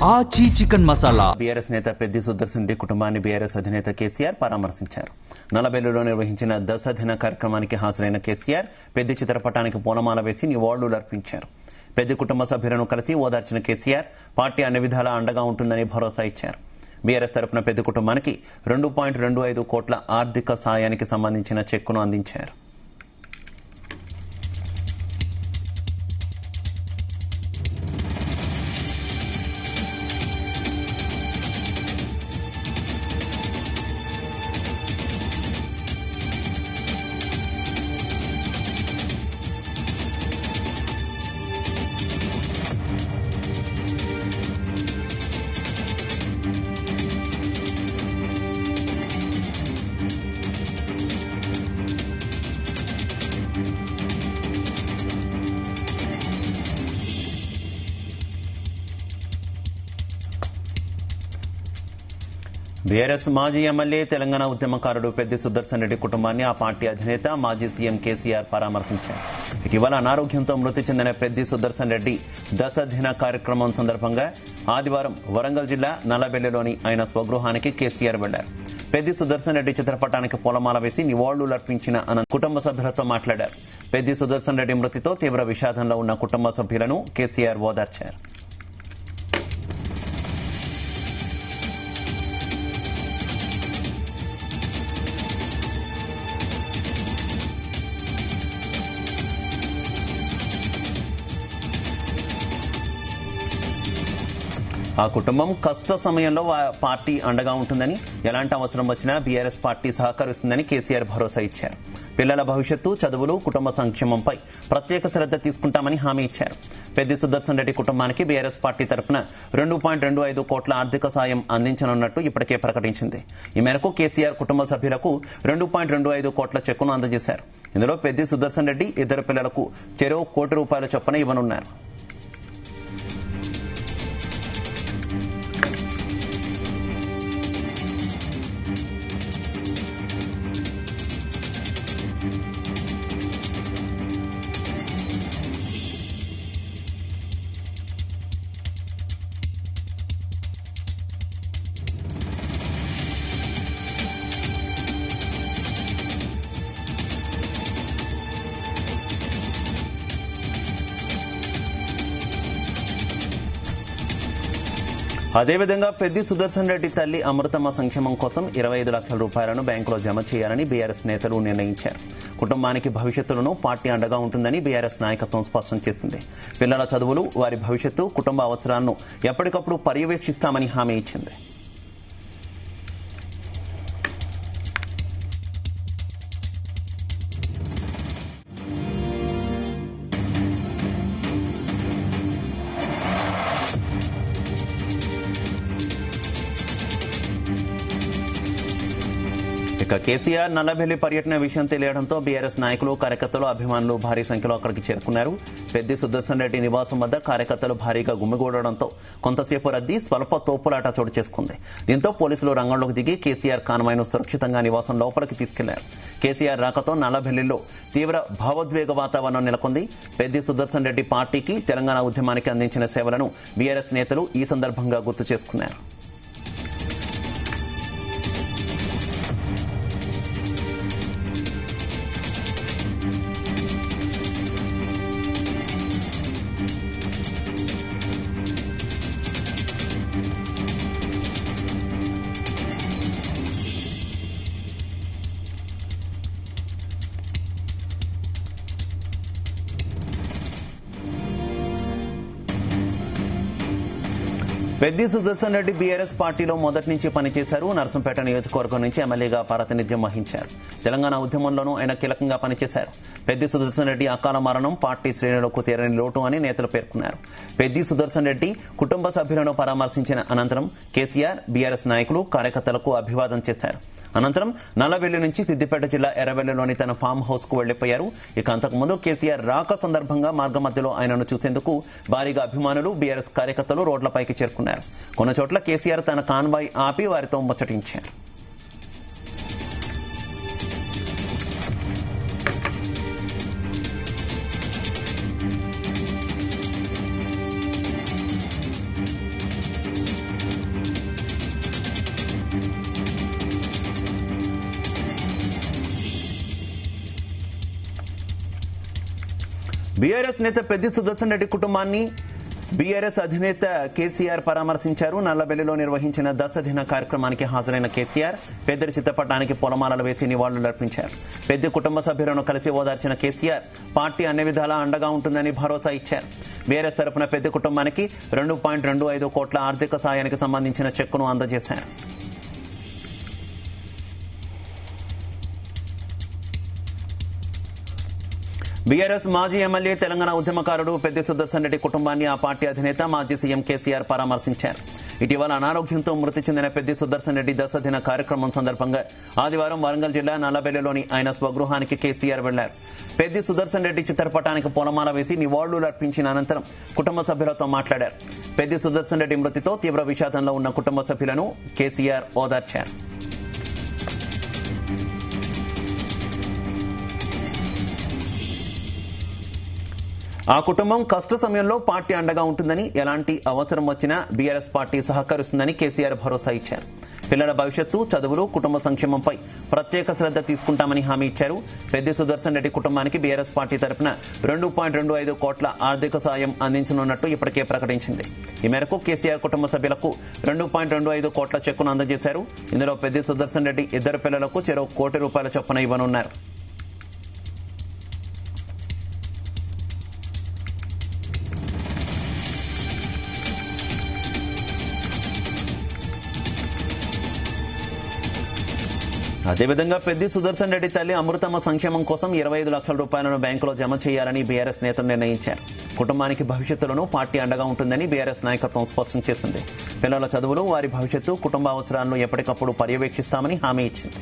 ఆచి chicken masala. BRS నేత పెద్ది సుదర్శన్ రెడ్డి కుటుంబాన్ని బీఆర్ఎస్ అధినేత కేసీఆర్ పరామర్శించారు. నల్లబెల్లిలో నిర్వహించిన దశదిన కార్యక్రమానికి హాజరైన కేసీఆర్ పెద్ది చిత్రపటానికి పూలమాల వేసి నివాళులు అర్పించారు. పెద్ది కుటుంబ సభ్యులను కలిసి ఓదార్చిన కేసీఆర్ పార్టీ అన్ని విధాలా అండగా ఉంటుందని భరోసా ఇచ్చారు. బీఆర్ఎస్ తరపున పెద్ది కుటుంబానికి 2.25 కోట్ల ఆర్థిక సాయానికి సంబంధించిన చెక్కును అందించారు. బీఆర్ఎస్ మాజీ ఎమ్మెల్యే తెలంగాణ ఉద్యమకారుడు పెద్ది సుదర్శన్ రెడ్డి కుటుంబాన్ని ఆ పార్టీ అధినేత మాజీ సీఎం కేసీఆర్ పరామర్శించారు. ఇటీవల అనారోగ్యంతో మృతి చెందిన పెద్ది సుదర్శన్ రెడ్డి దశదిన కార్యక్రమం సందర్భంగా ఆదివారం వరంగల్ జిల్లా నల్లబెల్లిలోని ఆయన స్వగృహానికి కేసీఆర్ వెళ్లారు. పెద్ది సుదర్శన్ రెడ్డి చిత్రపటానికి పూలమాల వేసి నివాళులు అర్పించిన అనంతరం కుటుంబ సభ్యులతో మాట్లాడారు. పెద్ది సుదర్శన్ రెడ్డి మృతితో తీవ్ర విషాదంలో ఉన్న కుటుంబ సభ్యులను కేసీఆర్ ఓదార్చారు. ఆ కుటుంబం కష్ట సమయంలో పార్టీ అండగా ఉంటుందని, ఎలాంటి అవసరం వచ్చినా బీఆర్ఎస్ పార్టీ సహకరిస్తుందని కేసీఆర్ భరోసా ఇచ్చారు. పిల్లల భవిష్యత్తు, చదువులు, కుటుంబ సంక్షేమంపై ప్రత్యేక శ్రద్ధ తీసుకుంటామని హామీ ఇచ్చారు. పెద్ది సుదర్శన్ రెడ్డి కుటుంబానికి బీఆర్ఎస్ పార్టీ తరఫున 2.25 కోట్ల ఆర్థిక సాయం అందించనున్నట్టు ఇప్పటికే ప్రకటించింది. ఈ మేరకు కేసీఆర్ కుటుంబ సభ్యులకు 2.25 కోట్ల చెక్కును అందజేశారు. ఇందులో పెద్ది సుదర్శన్ రెడ్డి ఇద్దరు పిల్లలకు చెరో ₹1 కోటి చొప్పున ఇవ్వనున్నారు. అదేవిధంగా పెద్ది సుదర్శన్ రెడ్డి తల్లి అమృతమ్మ సంక్షేమం కోసం 25 లక్షల రూపాయలను బ్యాంకులో జమ చేయాలని బీఆర్ఎస్ నేతలు నిర్ణయించారు. కుటుంబానికి భవిష్యత్తులను పార్టీ అండగా ఉంటుందని బీఆర్ఎస్ నాయకత్వం స్పష్టం చేసింది. పిల్లల చదువులు, వారి భవిష్యత్తు, కుటుంబ అవసరాలను ఎప్పటికప్పుడు పర్యవేక్షిస్తామని హామీ ఇచ్చింది. ఇక కేసీఆర్ నల్లబెల్లి పర్యటన విషయం తెలియడంతో బీఆర్ఎస్ నాయకులు, కార్యకర్తలు, అభిమానులు భారీ సంఖ్యలో అక్కడికి చేరుకున్నారు. పెద్ది సుదర్శన్ రెడ్డి నివాసం వద్ద కార్యకర్తలు భారీగా గుమిగూడడంతో కొంతసేపు రద్దీ, స్వల్ప తోపులాట చోటు చేసుకుంది. దీంతో పోలీసులు రంగంలోకి దిగి కేసీఆర్ కాన్వాయ్ను సురక్షితంగా నివాసం లోపలికి తీసుకెళ్లారు. కేసీఆర్ రాకతో నల్లబెల్లిలో తీవ్ర భావోద్వేగ వాతావరణం నెలకొంది. పెద్ది సుదర్శన్ రెడ్డి పార్టీకి, తెలంగాణ ఉద్యమానికి అందించిన సేవలను బీఆర్ఎస్ నేతలు ఈ సందర్భంగా గుర్తు చేసుకున్నారు. పెద్ది సుదర్శన్ రెడ్డి బీఆర్ఎస్ పార్టీలో మొదటి నుంచి పనిచేశారు. నర్సంపేట నియోజకవర్గం నుంచి ఎమ్మెల్యేగా ప్రాతినిధ్యం వహించారు. తెలంగాణ ఉద్యమంలోనూ ఆయన కీలకంగా పనిచేశారు. పెద్ది సుదర్శన్ రెడ్డి అకాల మరణం పార్టీ శ్రేణులకు తీరని లోటు అని నేతలు పేర్కొన్నారు. పెద్ది సుదర్శన్ రెడ్డి కుటుంబ సభ్యులను పరామర్శించిన అనంతరం కేసీఆర్, బీఆర్ఎస్ నాయకులు, కార్యకర్తలకు అభివాదం చేశారు. అనంతరం నల్లబెల్లి నుంచి సిద్దిపేట జిల్లా ఎర్రబెల్లిలోని తన ఫామ్ హౌస్ కు వెళ్లిపోయారు. ఇక అంతకుముందు కేసీఆర్ రాక సందర్భంగా మార్గమధ్యలో ఆయనను చూసేందుకు భారీగా అభిమానులు, బీఆర్ఎస్ కార్యకర్తలు రోడ్లపైకి చేరుకున్నారు. కొన్ని చోట్ల కేసీఆర్ తన కాన్వాయ్ ఆపి వారితో ముచ్చటించారు. బీఆర్ఎస్ నేత పెద్ది సుదర్శన్ రెడ్డి కుటుంబాన్ని బీఆర్ఎస్ అధినేత కేసీఆర్ పరామర్శించారు. నల్లబెల్లిలో నిర్వహించిన దశదిన కార్యక్రమానికి హాజరైన కేసీఆర్ పెద్దరి చిత్తపటానికి పొలమాలలు వేసి నివాళులర్పించారు. పెద్ది కుటుంబ సభ్యులను కలిసి ఓదార్చిన కేసీఆర్ పార్టీ అన్ని విధాలా అండగా ఉంటుందని భరోసా ఇచ్చారు. బీఆర్ఎస్ తరపున పెద్ది కుటుంబానికి 2.25 కోట్ల ఆర్థిక సాయానికి సంబంధించిన చెక్కును అందజేశారు. బీఆర్ఎస్ మాజీ ఎమ్మెల్యే తెలంగాణ ఉద్యమకారుడు పెద్ది సుదర్శన్ రెడ్డి కుటుంబాన్ని ఆ పార్టీ అధినేత మాజీ సీఎం కేసీఆర్ పరామర్శించారు. ఇటీవల అనారోగ్యంతో మృతి చెందిన పెద్ది సుదర్శన్ రెడ్డి దశదిన కార్యక్రమం సందర్భంగా ఆదివారం వరంగల్ జిల్లా నల్లబెల్లిలోని ఆయన స్వగృహానికి కేసీఆర్ వెళ్లారు. పెద్ది సుదర్శన్ రెడ్డి చిత్రపటానికి పూలమాల వేసి నివాళులర్పించిన అనంతరం కుటుంబ సభ్యులతో మాట్లాడారు. పెద్ది సుదర్శన్ రెడ్డి మృతితో తీవ్ర విషాదంలో ఉన్న కుటుంబ సభ్యులను కేసీఆర్ ఓదార్చారు. ఆ కుటుంబం కష్ట సమయంలో పార్టీ అండగా ఉంటుందని, ఎలాంటి అవసరం వచ్చినా బీఆర్ఎస్ పార్టీ సహకరిస్తుందని కేసీఆర్ భరోసా ఇచ్చారు. పిల్లల భవిష్యత్తు, చదువులు, కుటుంబ సంక్షేమంపై ప్రత్యేక శ్రద్ధ తీసుకుంటామని హామీ ఇచ్చారు. పెద్ది సుదర్శన్ రెడ్డి కుటుంబానికి బీఆర్ఎస్ పార్టీ తరపున 2.25 కోట్ల ఆర్థిక సాయం అందించనున్నట్టు ఇప్పటికే ప్రకటించింది. ఈ మేరకు కేసీఆర్ కుటుంబ సభ్యులకు 2.25 కోట్ల చెక్కును అందజేశారు. ఇందులో పెద్ది సుదర్శన్ రెడ్డి ఇద్దరు పిల్లలకు చెరో ₹1 కోటి చొప్పున ఇవ్వనున్నారు. అదేవిధంగా పెద్ది సుదర్శన్ రెడ్డి తల్లి అమృతమ్మ సంక్షేమం కోసం 25 లక్షల రూపాయలను బ్యాంకులో జమ చేయాలని బీఆర్ఎస్ నేతలు నిర్ణయించారు. కుటుంబానికి భవిష్యత్తులోనూ పార్టీ అండగా ఉంటుందని బీఆర్ఎస్ నాయకత్వం స్పష్టం చేసింది. పిల్లల చదువులు, వారి భవిష్యత్తు, కుటుంబ అవసరాలను ఎప్పటికప్పుడు పర్యవేక్షిస్తామని హామీ ఇచ్చింది.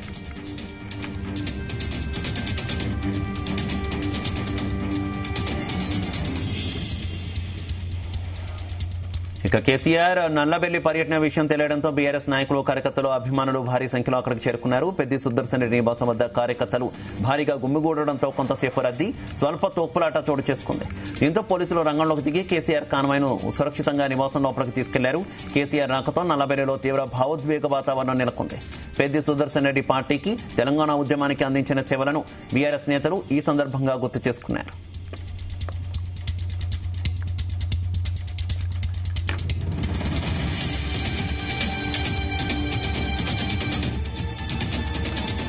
ఇక కేసీఆర్ నల్లబెల్లి పర్యటన విషయం తెలియడంతో బీఆర్ఎస్ నాయకులు, కార్యకర్తలు, అభిమానులు భారీ సంఖ్యలో అక్కడికి చేరుకున్నారు. పెద్ది సుదర్శన్ రెడ్డి నివాసం వద్ద కార్యకర్తలు భారీగా గుమ్మిగూడడంతో కొంతసేపు రద్దీ, స్వల్ప తోపులాట చోటు చేసుకుంది. దీంతో పోలీసులు రంగంలోకి దిగి కేసీఆర్ కాన్వాయ్ను సురక్షితంగా నివాసం లోపలికి తీసుకెళ్లారు. కేసీఆర్ రాకతో నల్లబెల్లిలో తీవ్ర భావోద్వేగ వాతావరణం నెలకొంది. పెద్ది సుదర్శన్ రెడ్డి పార్టీకి, తెలంగాణ ఉద్యమానికి అందించిన సేవలను బీఆర్ఎస్ నేతలు ఈ సందర్భంగా గుర్తు చేసుకున్నారు.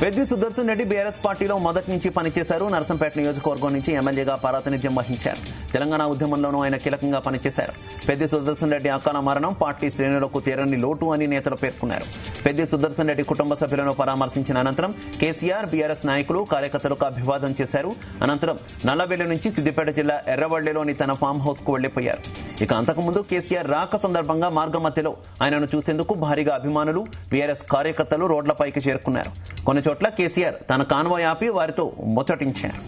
పెద్ది సుదర్శన్ రెడ్డి బీఆర్ఎస్ పార్టీలో మొదటి నుంచి పనిచేశారు. నర్సంపేట నియోజకవర్గం నుంచి ఎమ్మెల్యేగా ప్రాతినిధ్యం వహించారు. తెలంగాణ ఉద్యమంలోనూ ఆయన కీలకంగా పనిచేశారు. పెద్ది సుదర్శన్ రెడ్డి అకాల మరణం పార్టీ శ్రేణులకు తీరని లోటు అని నేతలు పేర్కొన్నారు. పెద్ది సుదర్శన్ రెడ్డి కుటుంబ సభ్యులను పరామర్శించిన అనంతరం కేసీఆర్, బీఆర్ఎస్ నాయకులు, కార్యకర్తలకు అభివాదం చేశారు. అనంతరం నల్లబెల్లి నుంచి సిద్దిపేట జిల్లా ఎర్రవల్లిలోని తన ఫామ్ హౌస్ కు వెళ్లిపోయారు. ఇక అంతకుముందు కేసీఆర్ రాక సందర్భంగా మార్గమధ్యలో ఆయనను చూసేందుకు భారీగా అభిమానులు, బీఆర్ఎస్ కార్యకర్తలు రోడ్లపైకి చేరుకున్నారు. కొన్ని చోట్ల కేసీఆర్ తన కాన్వాయ్ ఆపి వారితో ముచ్చటించారు.